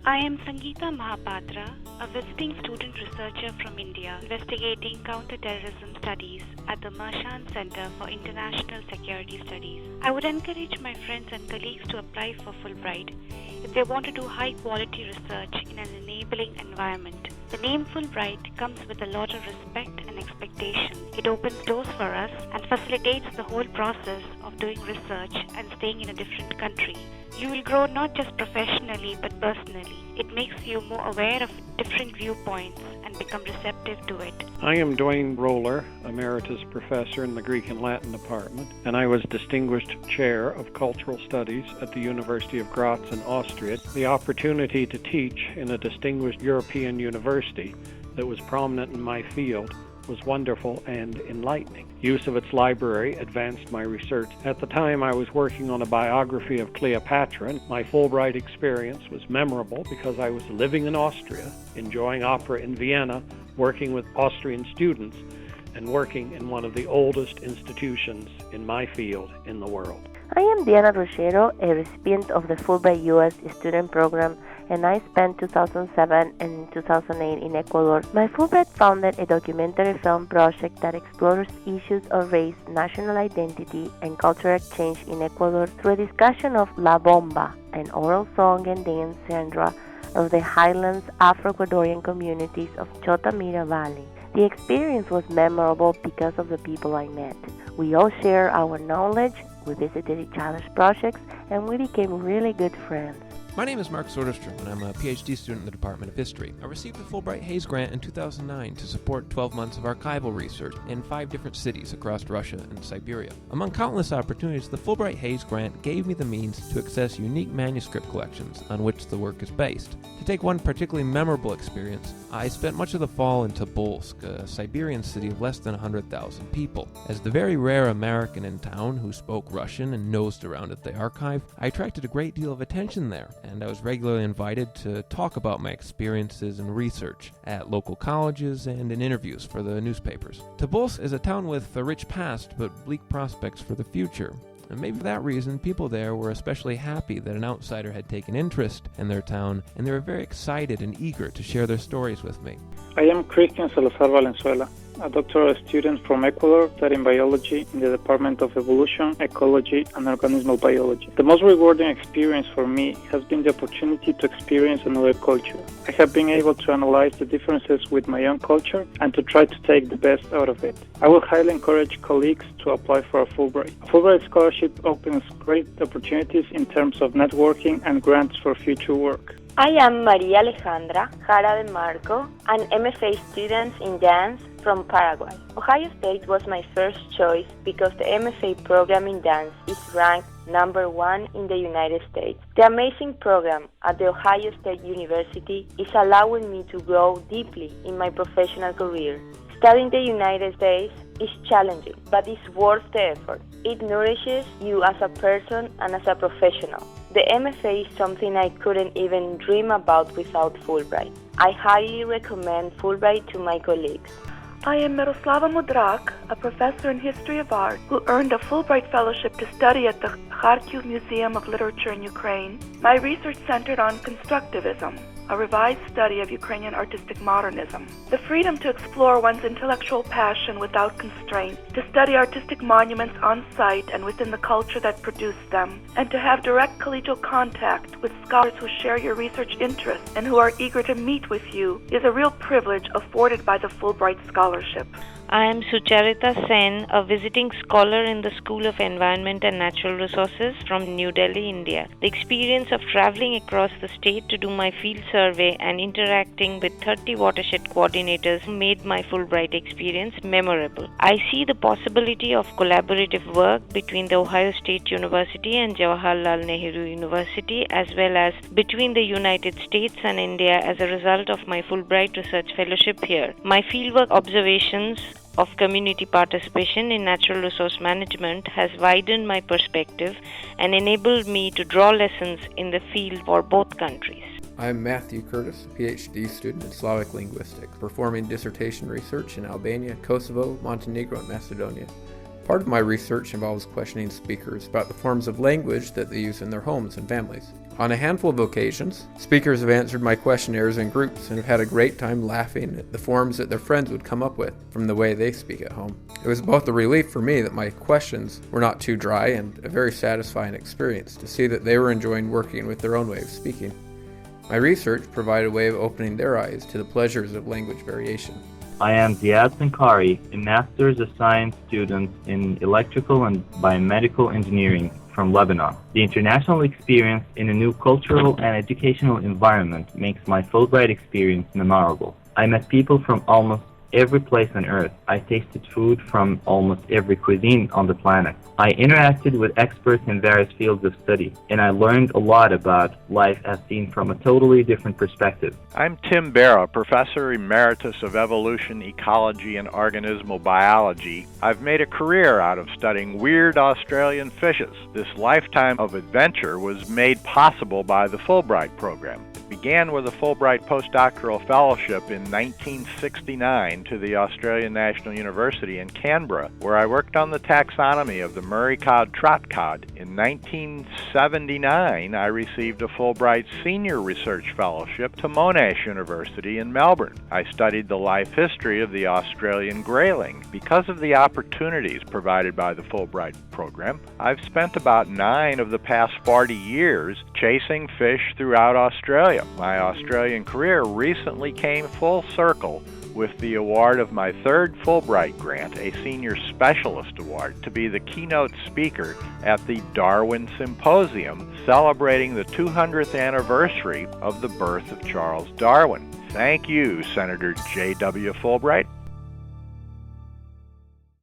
I am Sangeeta Mahapatra, a visiting student researcher from India investigating counterterrorism studies at the Mershon Center for International Security Studies. I would encourage my friends and colleagues to apply for Fulbright if they want to do high-quality research in an enabling environment. The name Fulbright comes with a lot of respect and expectation. It opens doors for us and facilitates the whole process of doing research and staying in a different country. You will grow not just professionally but personally. It makes you more aware of different viewpoints and become receptive to it. I am Dwayne Roller, Emeritus Professor in the Greek and Latin Department, and I was Distinguished Chair of Cultural Studies at the University of Graz in Austria. The opportunity to teach in a distinguished European university that was prominent in my field was wonderful and enlightening. Use of its library advanced my research. At the time, I was working on a biography of Cleopatra. My Fulbright experience was memorable because I was living in Austria, enjoying opera in Vienna, working with Austrian students, and working in one of the oldest institutions in my field in the world. I am Diana Rochero, a recipient of the Fulbright U.S. student program, and I spent 2007 and 2008 in Ecuador. My Fulbright founded a documentary film project that explores issues of race, national identity, and cultural exchange in Ecuador through a discussion of La Bomba, an oral song and dance genre of the highlands Afro-Ecuadorian communities of Chotamira Valley. The experience was memorable because of the people I met. We all shared our knowledge, we visited each other's projects, and we became really good friends. My name is Mark Soderstrom, and I'm a PhD student in the Department of History. I received the Fulbright-Hays grant in 2009 to support 12 months of archival research in 5 different cities across Russia and Siberia. Among countless opportunities, the Fulbright-Hays grant gave me the means to access unique manuscript collections on which the work is based. To take one particularly memorable experience, I spent much of the fall in Tobolsk, a Siberian city of less than 100,000 people. As the very rare American in town who spoke Russian and nosed around at the archive, I attracted a great deal of attention there, and I was regularly invited to talk about my experiences and research at local colleges and in interviews for the newspapers. Tobolsk is a town with a rich past but bleak prospects for the future. And maybe for that reason, people there were especially happy that an outsider had taken interest in their town, and they were very excited and eager to share their stories with me. I am Christian Salazar Valenzuela, a doctoral student from Ecuador studying biology in the Department of Evolution, Ecology, and Organismal Biology. The most rewarding experience for me has been the opportunity to experience another culture. I have been able to analyze the differences with my own culture and to try to take the best out of it. I would highly encourage colleagues to apply for a Fulbright. A Fulbright scholarship opens great opportunities in terms of networking and grants for future work. I am Maria Alejandra Jara de Marco, an MFA student in dance from Paraguay. Ohio State was my first choice because the MFA program in dance is ranked number 1 in the United States. The amazing program at The Ohio State University is allowing me to grow deeply in my professional career. Studying in the United States is challenging, but it's worth the effort. It nourishes you as a person and as a professional. The MFA is something I couldn't even dream about without Fulbright. I highly recommend Fulbright to my colleagues. I am Miroslava Mudrak, a professor in history of art who earned a Fulbright fellowship to study at the Kharkiv Museum of Literature in Ukraine. My research centered on constructivism, a revised study of Ukrainian artistic modernism. The freedom to explore one's intellectual passion without constraint, to study artistic monuments on site and within the culture that produced them, and to have direct collegial contact with scholars who share your research interests and who are eager to meet with you is a real privilege afforded by the Fulbright Scholarship. I am Sucharita Sen, a visiting scholar in the School of Environment and Natural Resources from New Delhi, India. The experience of traveling across the state to do my field survey and interacting with 30 watershed coordinators made my Fulbright experience memorable. I see the possibility of collaborative work between the Ohio State University and Jawaharlal Nehru University, as well as between the United States and India as a result of my Fulbright Research Fellowship here. My fieldwork observations of community participation in natural resource management has widened my perspective and enabled me to draw lessons in the field for both countries. I'm Matthew Curtis, a PhD student in Slavic Linguistic, performing dissertation research in Albania, Kosovo, Montenegro, and Macedonia. Part of my research involves questioning speakers about the forms of language that they use in their homes and families. On a handful of occasions, speakers have answered my questionnaires in groups and have had a great time laughing at the forms that their friends would come up with from the way they speak at home. It was both a relief for me that my questions were not too dry and a very satisfying experience to see that they were enjoying working with their own way of speaking. My research provided a way of opening their eyes to the pleasures of language variation. I am Ziad Sankari, a Master's of Science student in Electrical and Biomedical Engineering from Lebanon. The international experience in a new cultural and educational environment makes my Fulbright experience memorable. I met people from almost every place on Earth. I tasted food from almost every cuisine on the planet. I interacted with experts in various fields of study, and I learned a lot about life as seen from a totally different perspective. I'm Tim Barra, Professor Emeritus of Evolution, Ecology, and Organismal Biology. I've made a career out of studying weird Australian fishes. This lifetime of adventure was made possible by the Fulbright program. It began with a Fulbright postdoctoral fellowship in 1969 to the Australian National University in Canberra, where I worked on the taxonomy of the Murray cod trot cod. In 1979, I received a Fulbright Senior Research Fellowship to Monash University in Melbourne. I studied the life history of the Australian grayling. Because of the opportunities provided by the Fulbright program, I've spent about 9 of the past 40 years chasing fish throughout Australia. My Australian career recently came full circle with the award of my 3rd Fulbright grant, a Senior Specialist Award, to be the keynote speaker at the Darwin Symposium, celebrating the 200th anniversary of the birth of Charles Darwin. Thank you, Senator J.W. Fulbright.